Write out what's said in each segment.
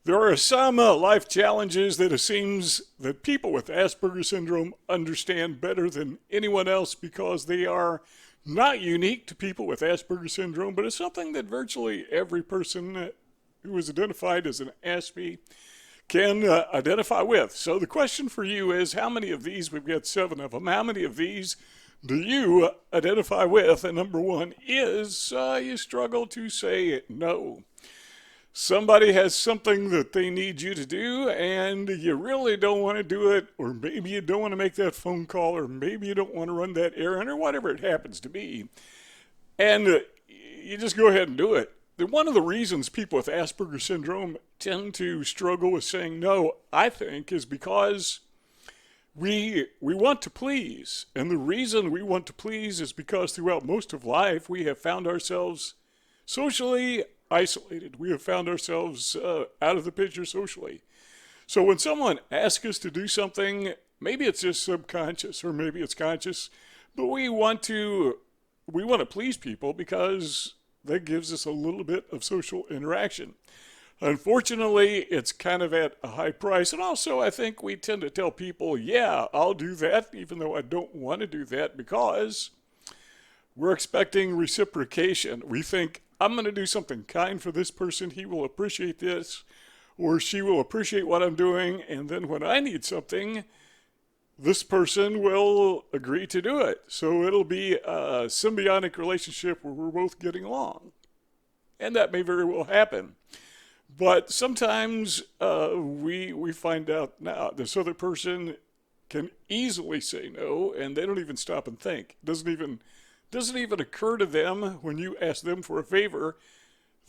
There are some life challenges that it seems that people with Asperger syndrome understand better than anyone else because they are not unique to people with Asperger syndrome, but it's something that virtually every person who is identified as an Aspie can identify with. So the question for you is, how many of these, we've got 7 of them, how many of these do you identify with? And number one is you struggle to say no. Somebody has something that they need you to do and you really don't want to do it, or maybe you don't want to make that phone call, or maybe you don't want to run that errand, or whatever it happens to be. And you just go ahead and do it. One of the reasons people with Asperger syndrome tend to struggle with saying no, I think, is because we want to please. And the reason we want to please is because throughout most of life we have found ourselves socially isolated. We have found ourselves out of the picture socially. So when someone asks us to do something, maybe it's just subconscious or maybe it's conscious, but we want to please people because that gives us a little bit of social interaction. Unfortunately, it's kind of at a high price. And also, I think we tend to tell people, yeah, I'll do that, even though I don't want to do that, because we're expecting reciprocation. We think, I'm going to do something kind for this person. He will appreciate this, or she will appreciate what I'm doing. And then when I need something, this person will agree to do it. So it'll be a symbiotic relationship where we're both getting along. And that may very well happen. But sometimes we find out now this other person can easily say no, and they don't even stop and think. It doesn't even occur to them when you ask them for a favor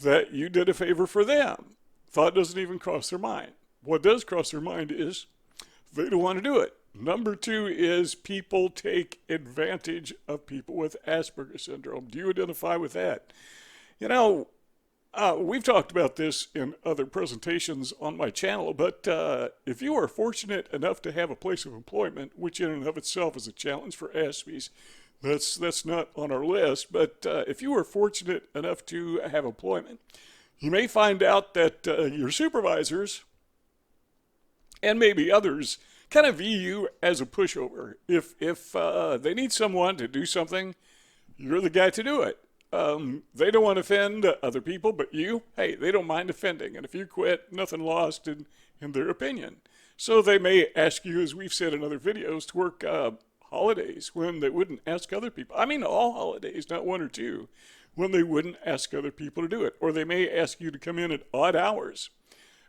that you did a favor for them. Thought doesn't even cross their mind. What does cross their mind is they don't want to do it. Number 2 is people take advantage of people with Asperger syndrome. Do you identify with that? You know, we've talked about this in other presentations on my channel, but if you are fortunate enough to have a place of employment, which in and of itself is a challenge for Aspies, that's not on our list, but if you are fortunate enough to have employment, you may find out that your supervisors and maybe others kind of view you as a pushover. If they need someone to do something, you're the guy to do it. They don't want to offend other people, but you, hey, they don't mind offending. And if you quit, nothing lost in their opinion. So they may ask you, as we've said in other videos, to work holidays when they wouldn't ask other people. I mean, all holidays, not 1 or 2, when they wouldn't ask other people to do it. Or they may ask you to come in at odd hours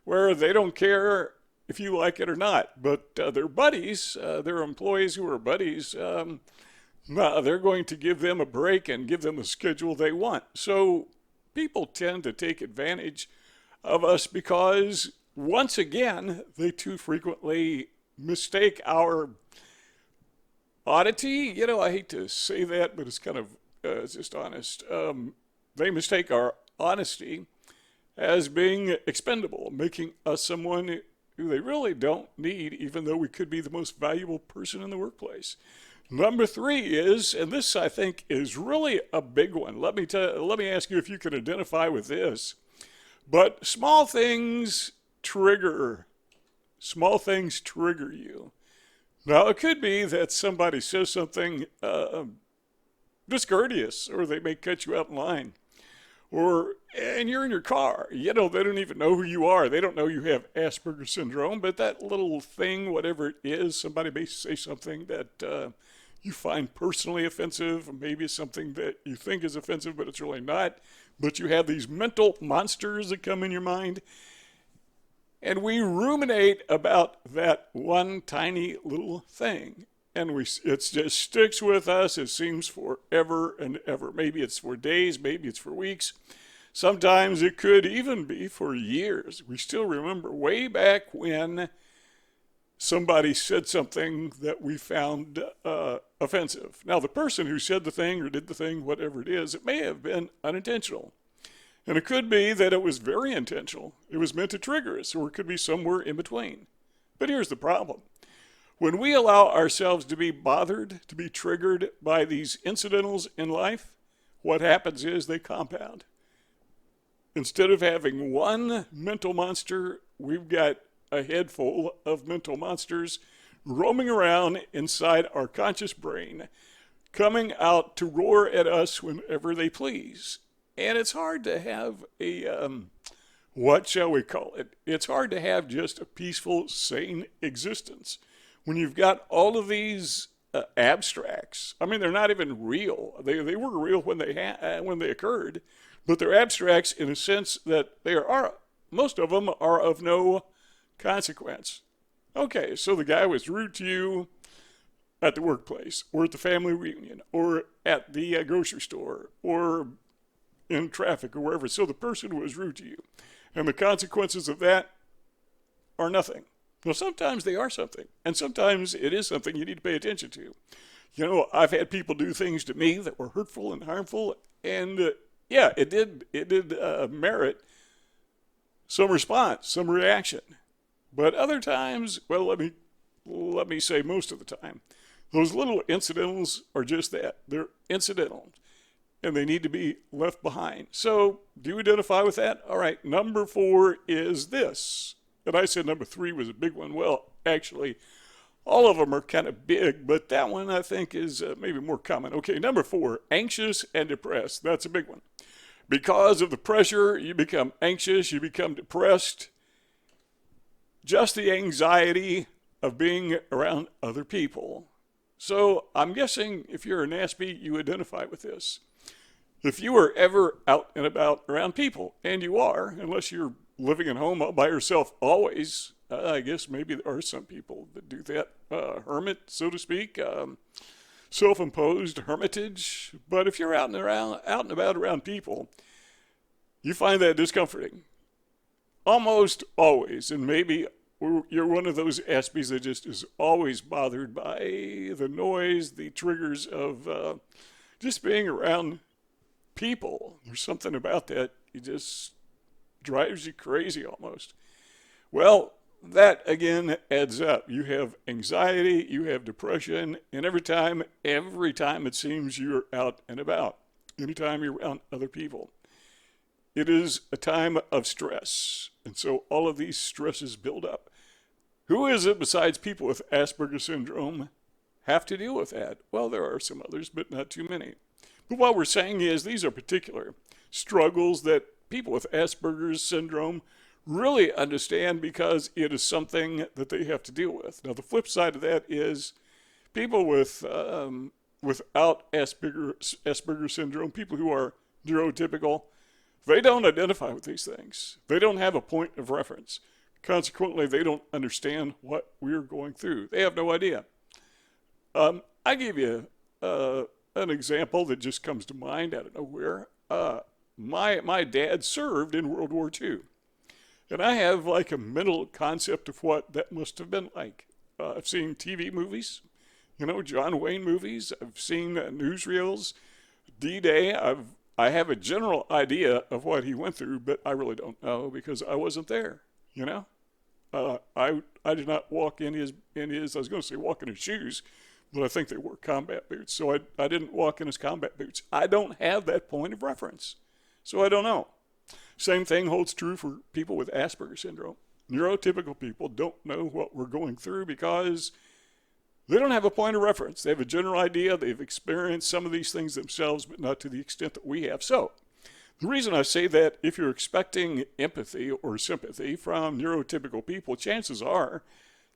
where they don't care if you like it or not. But their buddies, their employees who are buddies, they're going to give them a break and give them a schedule they want. So people tend to take advantage of us because, once again, they too frequently mistake our oddity. You know, I hate to say that, but it's kind of it's just honest. They mistake our honesty as being expendable, making us someone who they really don't need, even though we could be the most valuable person in the workplace. Number 3 is, and this I think is really a big one. Let me ask you if you can identify with this. But small things trigger you. Now, it could be that somebody says something discourteous, or they may cut you out in line. And you're in your car. You know, they don't even know who you are. They don't know you have Asperger syndrome, but that little thing, whatever it is, somebody may say something that you find personally offensive. Maybe it's something that you think is offensive, but it's really not. But you have these mental monsters that come in your mind. And we ruminate about that one tiny little thing. And it just sticks with us, it seems, forever and ever. Maybe it's for days, maybe it's for weeks. Sometimes it could even be for years. We still remember way back when somebody said something that we found offensive. Now, the person who said the thing or did the thing, whatever it is, it may have been unintentional. And it could be that it was very intentional. It was meant to trigger us, or it could be somewhere in between. But here's the problem. When we allow ourselves to be bothered, to be triggered by these incidentals in life, what happens is they compound. Instead of having one mental monster we've got a head full of mental monsters roaming around inside our conscious brain, coming out to roar at us whenever they please. And it's hard to have what shall we call it? It's hard to have just a peaceful, sane existence when you've got all of these abstracts. I mean, they're not even real. They were real when they occurred, but they're abstracts in a sense that most of them are of no consequence. Okay, so the guy was rude to you at the workplace, or at the family reunion, or at the grocery store, or in traffic, or wherever. So the person was rude to you, and the consequences of that are nothing. Well, sometimes they are something, and sometimes it is something you need to pay attention to. You know, I've had people do things to me that were hurtful and harmful, and yeah, it did merit some response, some reaction. But other times, well, let me say most of the time, those little incidentals are just that. They're incidental, and they need to be left behind. So, do you identify with that? All right, number 4 is this. And I said number 3 was a big one. Well, actually, all of them are kind of big, but that one I think is maybe more common. Okay, number 4, anxious and depressed. That's a big one. Because of the pressure, you become anxious, you become depressed. Just the anxiety of being around other people. So I'm guessing if you're an Aspie, you identify with this. If you are ever out and about around people, and you are, unless you're living at home by yourself always, I guess maybe there are some people that do that, hermit, so to speak, self-imposed hermitage. But if you're out and about around people, you find that discomforting. Almost always, and maybe you're one of those Aspies that just is always bothered by the noise, the triggers of just being around people. There's something about that. It just drives you crazy almost. Well, that again adds up. You have anxiety, you have depression, and every time it seems you're out and about, anytime you're around other people, it is a time of stress. And so all of these stresses build up. Who is it besides people with Asperger syndrome have to deal with that? Well, there are some others, but not too many. But what we're saying is these are particular struggles that people with Asperger's syndrome really understand because it is something that they have to deal with. Now, the flip side of that is people without Asperger syndrome, people who are neurotypical, they don't identify with these things. They don't have a point of reference. Consequently, they don't understand what we're going through. They have no idea. I give you an example that just comes to mind out of nowhere. My dad served in World War II. And I have like a mental concept of what that must have been like. I've seen TV movies, John Wayne movies. I've seen newsreels, D-Day. I have a general idea of what he went through, but I really don't know because I wasn't there, I did not walk in his, I was going to say walk in his shoes, but I think they were combat boots. So I didn't walk in his combat boots. I don't have that point of reference. So I don't know. Same thing holds true for people with Asperger syndrome. Neurotypical people don't know what we're going through because they don't have a point of reference. They have a general idea. They've experienced some of these things themselves, but not to the extent that we have. So the reason I say that, if you're expecting empathy or sympathy from neurotypical people, chances are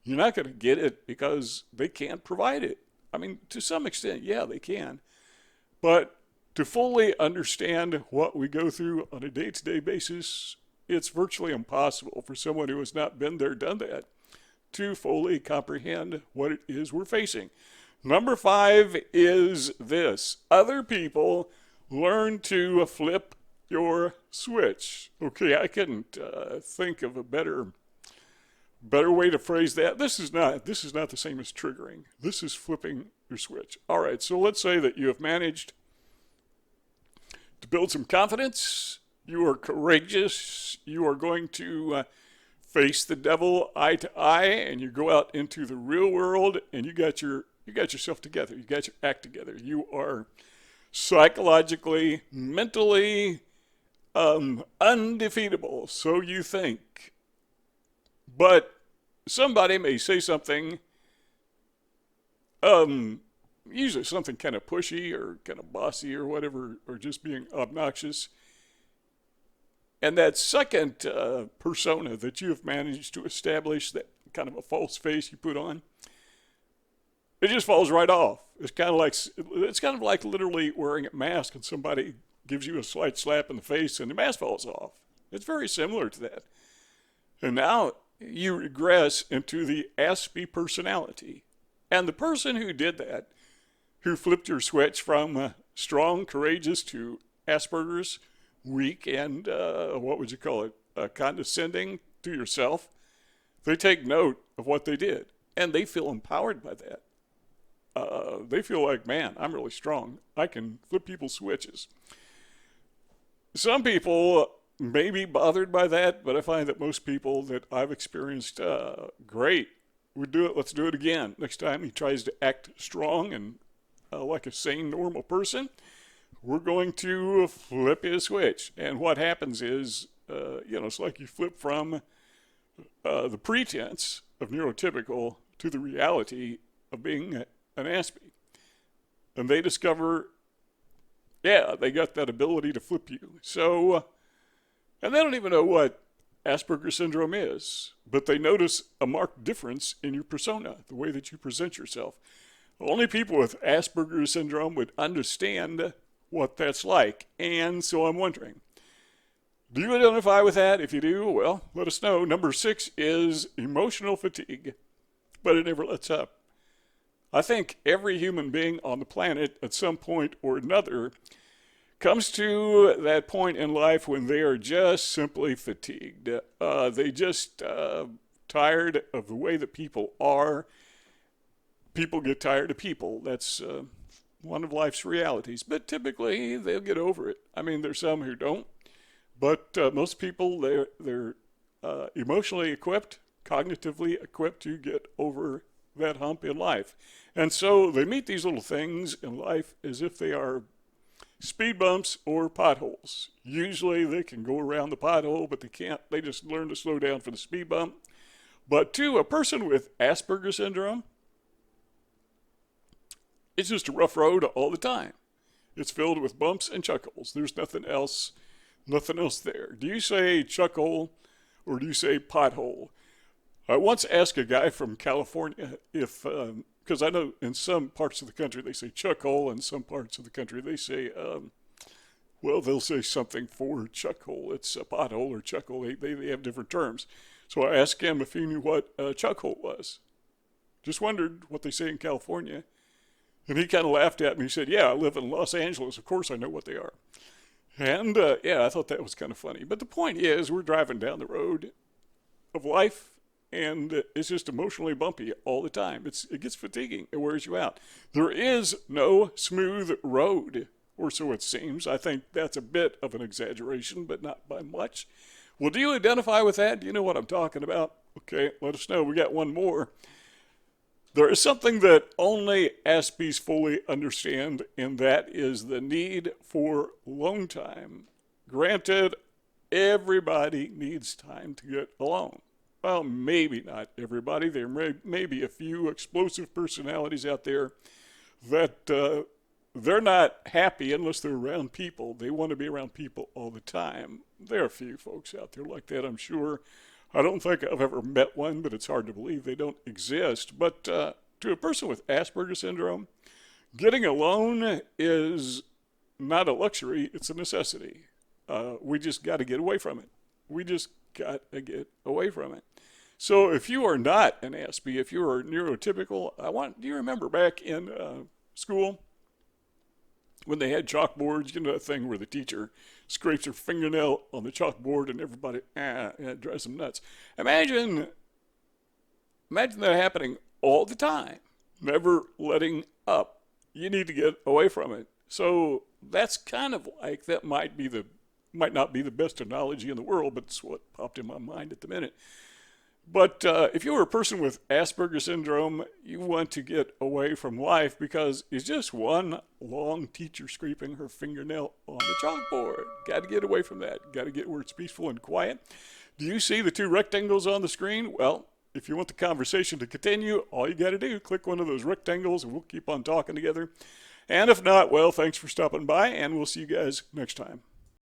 you're not going to get it because they can't provide it. I mean, to some extent, yeah, they can. But to fully understand what we go through on a day-to-day basis, it's virtually impossible for someone who has not been there, done that, to fully comprehend what it is we're facing. Number 5 is this. Other people learn to flip your switch. Okay, I couldn't think of a better way to phrase that. This is not the same as triggering. This is flipping your switch. All right, so let's say that you have managed to build some confidence. You are courageous. You are going to face the devil eye to eye, and you go out into the real world, and you got yourself together. You got your act together. You are psychologically, mentally undefeatable. So you think. But somebody may say something, usually something kind of pushy or kind of bossy or whatever, or just being obnoxious. And that second persona that you have managed to establish, that kind of a false face you put on, it just falls right off. It's kind of like literally wearing a mask and somebody gives you a slight slap in the face and the mask falls off. It's very similar to that. And now you regress into the Aspie personality. And the person who did that, who flipped your switch from strong, courageous to Asperger's, weak, and what would you call it, condescending to yourself, they take note of what they did. And they feel empowered by that. They feel like, man, I'm really strong. I can flip people's switches. Some people may be bothered by that, but I find that most people that I've experienced, great, we do it, let's do it again. Next time he tries to act strong and like a sane, normal person, we're going to flip his switch. And what happens is, it's like you flip from the pretense of neurotypical to the reality of being an Aspie. And they discover, they got that ability to flip you. So, and they don't even know what Asperger syndrome is, but they notice a marked difference in your persona, the way that you present yourself. Only people with Asperger syndrome would understand what that's like. And so I'm wondering, do you identify with that? If you do, well, let us know. Number 6 is emotional fatigue, but it never lets up. I think every human being on the planet at some point or another comes to that point in life when they are just simply fatigued. They just tired of the way that people are. People get tired of people. That's one of life's realities. But typically, they'll get over it. I mean, there's some who don't. But most people, they're emotionally equipped, cognitively equipped to get over that hump in life. And so they meet these little things in life as if they are speed bumps or potholes. Usually they can go around the pothole, but they can't. They just learn to slow down for the speed bump. But to a person with Asperger syndrome, it's just a rough road all the time. It's filled with bumps and chuckles. There's nothing else there. Do you say chuckhole or do you say pothole? I once asked a guy from California if, because I know in some parts of the country they say chuckhole, and some parts of the country they say, they'll say something for chuckhole. It's a pothole or chuckhole. They have different terms. So I asked him if he knew what a chuckhole was. Just wondered what they say in California. And he kind of laughed at me. He said, I live in Los Angeles. Of course I know what they are. And I thought that was kind of funny. But the point is, we're driving down the road of life, and it's just emotionally bumpy all the time. It gets fatiguing. It wears you out. There is no smooth road, or so it seems. I think that's a bit of an exaggeration, but not by much. Well, do you identify with that? Do you know what I'm talking about? Okay, let us know. We got one more. There is something that only Aspies fully understand, and that is the need for alone time. Granted, everybody needs time to get alone. Well, maybe not everybody. There may be a few explosive personalities out there that they're not happy unless they're around people. They want to be around people all the time. There are a few folks out there like that, I'm sure. I don't think I've ever met one, but it's hard to believe they don't exist. But to a person with Asperger syndrome, getting alone is not a luxury, it's a necessity. We just got to get away from it. So if you are not an Aspie, if you are neurotypical, do you remember back in school when they had chalkboards, that thing where the teacher scrapes her fingernail on the chalkboard and everybody, it drives them nuts. Imagine that happening all the time, never letting up. You need to get away from it. So that's kind of like, that might not be the best analogy in the world, but it's what popped in my mind at the minute. But if you're a person with Asperger syndrome, you want to get away from life because it's just one long teacher scraping her fingernail on the chalkboard. Got to get away from that. Got to get where it's peaceful and quiet. Do you see the two rectangles on the screen? Well, if you want the conversation to continue, all you got to do, click one of those rectangles and we'll keep on talking together. And if not, well, thanks for stopping by, and we'll see you guys next time.